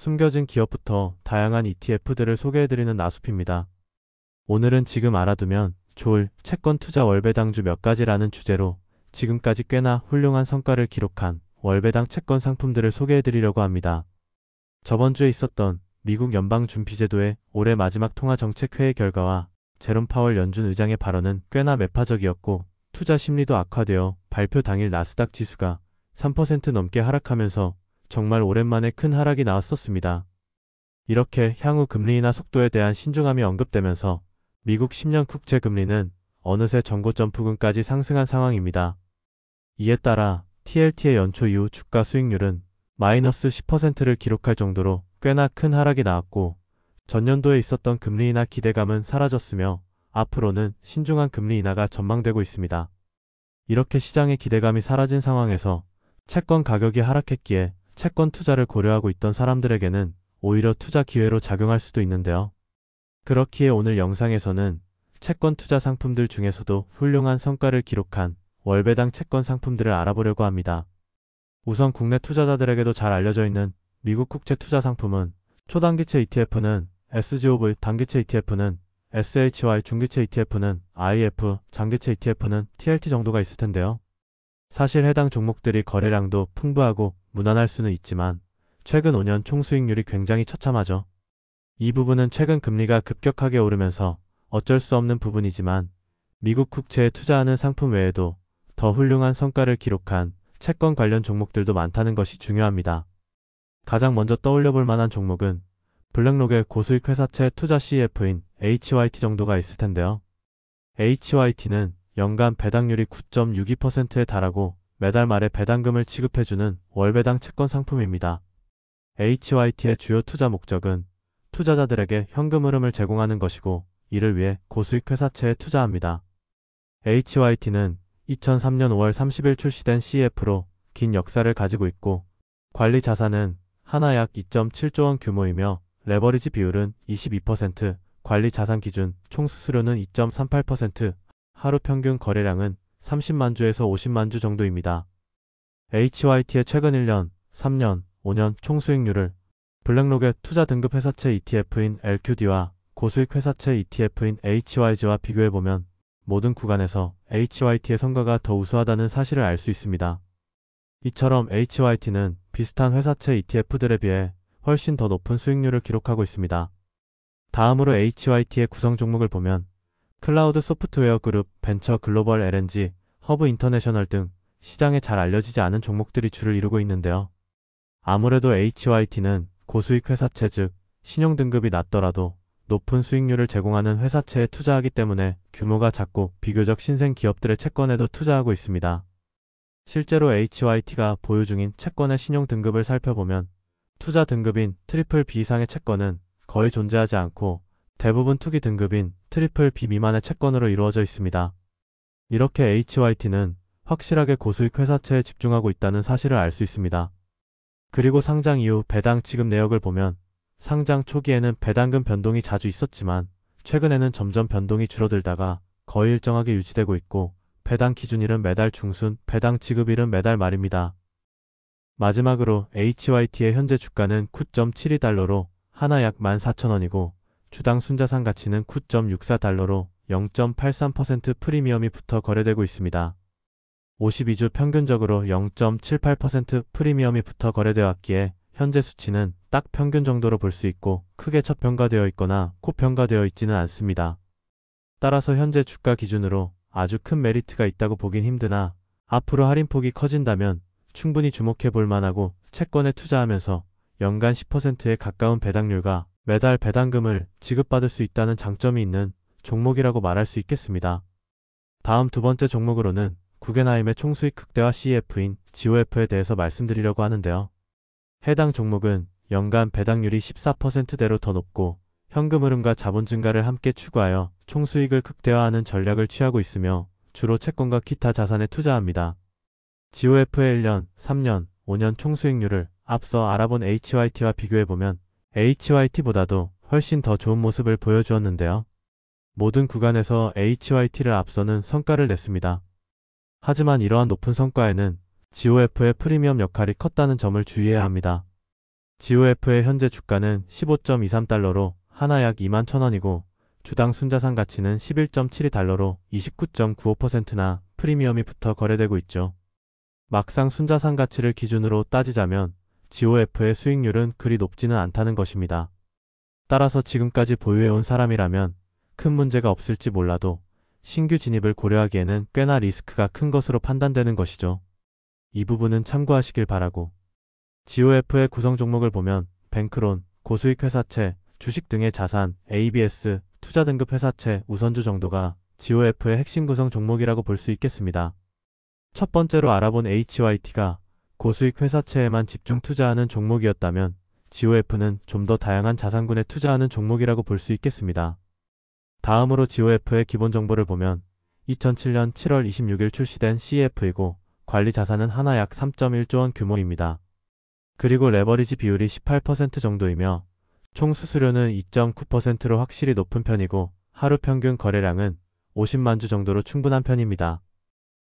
숨겨진 기업부터 다양한 ETF들을 소개해드리는 나숲입니다. 오늘은 지금 알아두면 좋을 채권 투자 월배당주 몇 가지라는 주제로 지금까지 꽤나 훌륭한 성과를 기록한 월배당 채권 상품들을 소개해드리려고 합니다. 저번 주에 있었던 미국 연방준비제도의 올해 마지막 통화정책회의 결과와 제롬 파월 연준 의장의 발언은 꽤나 매파적이었고 투자 심리도 악화되어 발표 당일 나스닥 지수가 3% 넘게 하락하면서 정말 오랜만에 큰 하락이 나왔었습니다. 이렇게 향후 금리 인하 속도에 대한 신중함이 언급되면서 미국 10년 국채 금리는 어느새 전고점 부근까지 상승한 상황입니다. 이에 따라 TLT의 연초 이후 주가 수익률은 마이너스 10%를 기록할 정도로 꽤나 큰 하락이 나왔고 전년도에 있었던 금리 인하 기대감은 사라졌으며 앞으로는 신중한 금리 인하가 전망되고 있습니다. 이렇게 시장의 기대감이 사라진 상황에서 채권 가격이 하락했기에 채권 투자를 고려하고 있던 사람들에게는 오히려 투자 기회로 작용할 수도 있는데요. 그렇기에 오늘 영상에서는 채권 투자 상품들 중에서도 훌륭한 성과를 기록한 월배당 채권 상품들을 알아보려고 합니다. 우선 국내 투자자들에게도 잘 알려져 있는 미국 국채 투자 상품은 초단기채 ETF는 SGOV, 단기채 ETF는 SHY, 중기채 ETF는 IF, 장기채 ETF는 TLT 정도가 있을 텐데요. 사실 해당 종목들이 거래량도 풍부하고 무난할 수는 있지만 최근 5년 총수익률이 굉장히 처참하죠. 이 부분은 최근 금리가 급격하게 오르면서 어쩔 수 없는 부분이지만 미국 국채에 투자하는 상품 외에도 더 훌륭한 성과를 기록한 채권 관련 종목들도 많다는 것이 중요합니다. 가장 먼저 떠올려 볼 만한 종목은 블랙록의 고수익 회사채 투자 CEF인 HYT 정도가 있을 텐데요. HYT는 연간 배당률이 9.62%에 달하고 매달 말에 배당금을 지급해주는 월배당 채권 상품입니다. HYT의 주요 투자 목적은 투자자들에게 현금 흐름을 제공하는 것이고 이를 위해 고수익 회사채에 투자합니다. HYT는 2003년 5월 30일 출시된 CEF로 긴 역사를 가지고 있고 관리 자산은 하나 약 2.7조 원 규모이며 레버리지 비율은 22%, 관리 자산 기준 총 수수료는 2.38%, 하루 평균 거래량은 30만 주에서 50만 주 정도입니다. HYT의 최근 1년, 3년, 5년 총 수익률을 블랙록의 투자 등급 회사채 ETF인 LQD와 고수익 회사채 ETF인 HYG와 비교해보면 모든 구간에서 HYT의 성과가 더 우수하다는 사실을 알 수 있습니다. 이처럼 HYT는 비슷한 회사채 ETF들에 비해 훨씬 더 높은 수익률을 기록하고 있습니다. 다음으로 HYT의 구성 종목을 보면 클라우드 소프트웨어 그룹, 벤처 글로벌 LNG, 허브 인터내셔널 등 시장에 잘 알려지지 않은 종목들이 주를 이루고 있는데요. 아무래도 HYT는 고수익 회사채 즉 신용 등급이 낮더라도 높은 수익률을 제공하는 회사채에 투자하기 때문에 규모가 작고 비교적 신생 기업들의 채권에도 투자하고 있습니다. 실제로 HYT가 보유 중인 채권의 신용 등급을 살펴보면 투자 등급인 트리플 B 이상의 채권은 거의 존재하지 않고 대부분 투기 등급인 트리플 B 미만의 채권으로 이루어져 있습니다. 이렇게 HYT는 확실하게 고수익 회사채에 집중하고 있다는 사실을 알 수 있습니다. 그리고 상장 이후 배당 지급 내역을 보면 상장 초기에는 배당금 변동이 자주 있었지만 최근에는 점점 변동이 줄어들다가 거의 일정하게 유지되고 있고 배당 기준일은 매달 중순, 배당 지급일은 매달 말입니다. 마지막으로 HYT의 현재 주가는 9.72달러로 하나 약 14,000원이고 주당 순자산 가치는 9.64달러로 0.83% 프리미엄이 붙어 거래되고 있습니다. 52주 평균적으로 0.78% 프리미엄이 붙어 거래되어 왔기에 현재 수치는 딱 평균 정도로 볼 수 있고 크게 저평가되어 있거나 고평가되어 있지는 않습니다. 따라서 현재 주가 기준으로 아주 큰 메리트가 있다고 보긴 힘드나 앞으로 할인폭이 커진다면 충분히 주목해 볼 만하고 채권에 투자하면서 연간 10%에 가까운 배당률과 매달 배당금을 지급받을 수 있다는 장점이 있는 종목이라고 말할 수 있겠습니다. 다음 두 번째 종목으로는 구겐하임의 총수익 극대화 CEF인 GOF에 대해서 말씀드리려고 하는데요. 해당 종목은 연간 배당률이 14%대로 더 높고 현금 흐름과 자본 증가를 함께 추구하여 총수익을 극대화하는 전략을 취하고 있으며 주로 채권과 기타 자산에 투자합니다. GOF의 1년, 3년, 5년 총수익률을 앞서 알아본 HYT와 비교해보면 HYT보다도 훨씬 더 좋은 모습을 보여주었는데요. 모든 구간에서 HYT를 앞서는 성과를 냈습니다. 하지만 이러한 높은 성과에는 GOF의 프리미엄 역할이 컸다는 점을 주의해야 합니다. GOF의 현재 주가는 15.23달러로 하나 약 21,000원이고 주당 순자산 가치는 11.72달러로 29.95%나 프리미엄이 붙어 거래되고 있죠. 막상 순자산 가치를 기준으로 따지자면 GOF의 수익률은 그리 높지는 않다는 것입니다. 따라서 지금까지 보유해온 사람이라면 큰 문제가 없을지 몰라도 신규 진입을 고려하기에는 꽤나 리스크가 큰 것으로 판단되는 것이죠. 이 부분은 참고하시길 바라고. GOF의 구성 종목을 보면 뱅크론, 고수익 회사채, 주식 등의 자산, ABS, 투자 등급 회사채, 우선주 정도가 GOF의 핵심 구성 종목이라고 볼 수 있겠습니다. 첫 번째로 알아본 HYT가 고수익 회사채에만 집중 투자하는 종목이었다면 GOF는 좀 더 다양한 자산군에 투자하는 종목이라고 볼 수 있겠습니다. 다음으로 GOF의 기본 정보를 보면 2007년 7월 26일 출시된 CEF이고 관리 자산은 하나 약 3.1조 원 규모입니다. 그리고 레버리지 비율이 18% 정도이며 총 수수료는 2.9%로 확실히 높은 편이고 하루 평균 거래량은 50만 주 정도로 충분한 편입니다.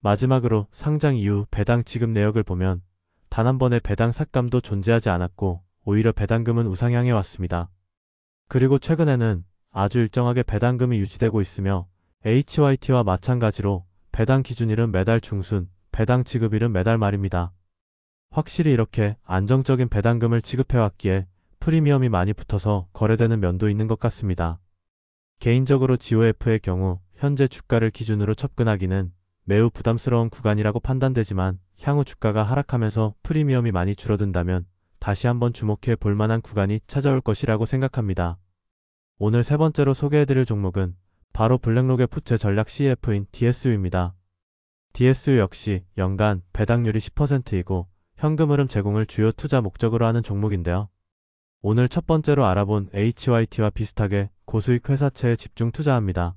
마지막으로 상장 이후 배당 지급 내역을 보면 단 한 번의 배당 삭감도 존재하지 않았고 오히려 배당금은 우상향해 왔습니다. 그리고 최근에는 아주 일정하게 배당금이 유지되고 있으며 HYT와 마찬가지로 배당 기준일은 매달 중순, 배당 지급일은 매달 말입니다. 확실히 이렇게 안정적인 배당금을 지급해왔기에 프리미엄이 많이 붙어서 거래되는 면도 있는 것 같습니다. 개인적으로 GOF의 경우 현재 주가를 기준으로 접근하기는 매우 부담스러운 구간이라고 판단되지만 향후 주가가 하락하면서 프리미엄이 많이 줄어든다면 다시 한번 주목해 볼 만한 구간이 찾아올 것이라고 생각합니다. 오늘 세 번째로 소개해드릴 종목은 바로 블랙록의 푸체 전략 CEF인 DSU입니다. DSU 역시 연간 배당률이 10%이고 현금 흐름 제공을 주요 투자 목적으로 하는 종목인데요. 오늘 첫 번째로 알아본 HYT와 비슷하게 고수익 회사채에 집중 투자합니다.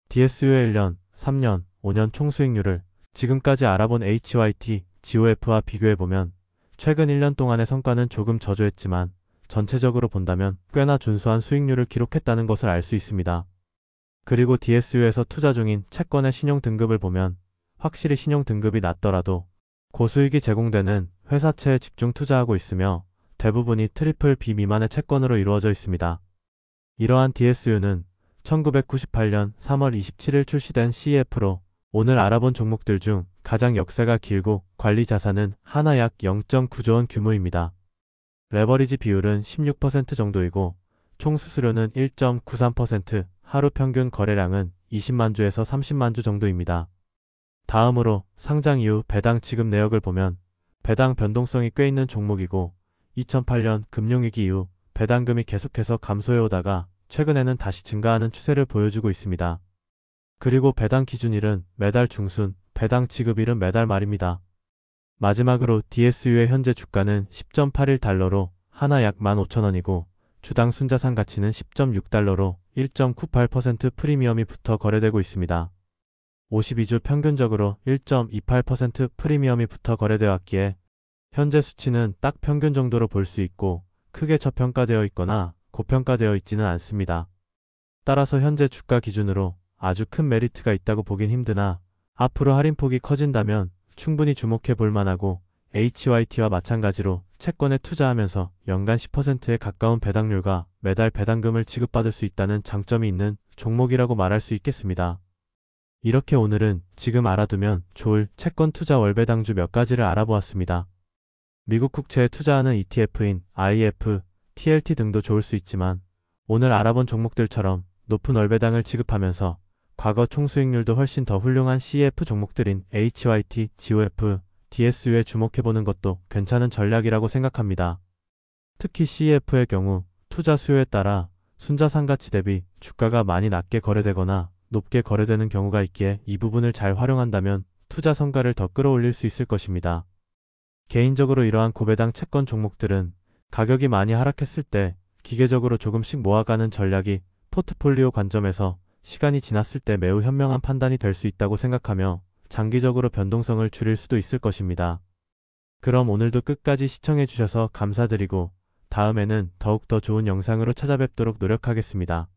DSU의 1년, 3년, 5년 총 수익률을 지금까지 알아본 HYT, GOF와 비교해보면 최근 1년 동안의 성과는 조금 저조했지만 전체적으로 본다면 꽤나 준수한 수익률을 기록했다는 것을 알 수 있습니다. 그리고 DSU에서 투자 중인 채권의 신용 등급을 보면 확실히 신용 등급이 낮더라도 고수익이 제공되는 회사채에 집중 투자하고 있으며 대부분이 트리플 B 미만의 채권으로 이루어져 있습니다. 이러한 DSU는 1998년 3월 27일 출시된 CEF로 오늘 알아본 종목들 중 가장 역사가 길고 관리 자산은 하나 약 0.9조 원 규모입니다. 레버리지 비율은 16% 정도이고 총 수수료는 1.93%, 하루 평균 거래량은 20만 주에서 30만 주 정도입니다. 다음으로 상장 이후 배당 지급 내역을 보면 배당 변동성이 꽤 있는 종목이고 2008년 금융위기 이후 배당금이 계속해서 감소해오다가 최근에는 다시 증가하는 추세를 보여주고 있습니다. 그리고 배당 기준일은 매달 중순, 배당 지급일은 매달 말입니다. 마지막으로 DSU의 현재 주가는 10.81달러로 하나 약 15,000원이고 주당 순자산 가치는 10.6달러로 1.98% 프리미엄이 붙어 거래되고 있습니다. 52주 평균적으로 1.28% 프리미엄이 붙어 거래되어 왔기에 현재 수치는 딱 평균 정도로 볼 수 있고 크게 저평가되어 있거나 고평가되어 있지는 않습니다. 따라서 현재 주가 기준으로 아주 큰 메리트가 있다고 보긴 힘드나 앞으로 할인폭이 커진다면 충분히 주목해 볼 만하고 HYT와 마찬가지로 채권에 투자하면서 연간 10%에 가까운 배당률과 매달 배당금을 지급받을 수 있다는 장점이 있는 종목이라고 말할 수 있겠습니다. 이렇게 오늘은 지금 알아두면 좋을 채권 투자 월배당주 몇 가지를 알아보았습니다. 미국 국채에 투자하는 ETF인 IF, TLT 등도 좋을 수 있지만 오늘 알아본 종목들처럼 높은 월배당을 지급하면서 과거 총수익률도 훨씬 더 훌륭한 CEF 종목들인 HYT, GOF, DSU에 주목해보는 것도 괜찮은 전략이라고 생각합니다. 특히 CEF의 경우 투자 수요에 따라 순자산 가치 대비 주가가 많이 낮게 거래되거나 높게 거래되는 경우가 있기에 이 부분을 잘 활용한다면 투자 성과를 더 끌어올릴 수 있을 것입니다. 개인적으로 이러한 고배당 채권 종목들은 가격이 많이 하락했을 때 기계적으로 조금씩 모아가는 전략이 포트폴리오 관점에서 시간이 지났을 때 매우 현명한 판단이 될 수 있다고 생각하며 장기적으로 변동성을 줄일 수도 있을 것입니다. 그럼 오늘도 끝까지 시청해 주셔서 감사드리고 다음에는 더욱 더 좋은 영상으로 찾아뵙도록 노력하겠습니다.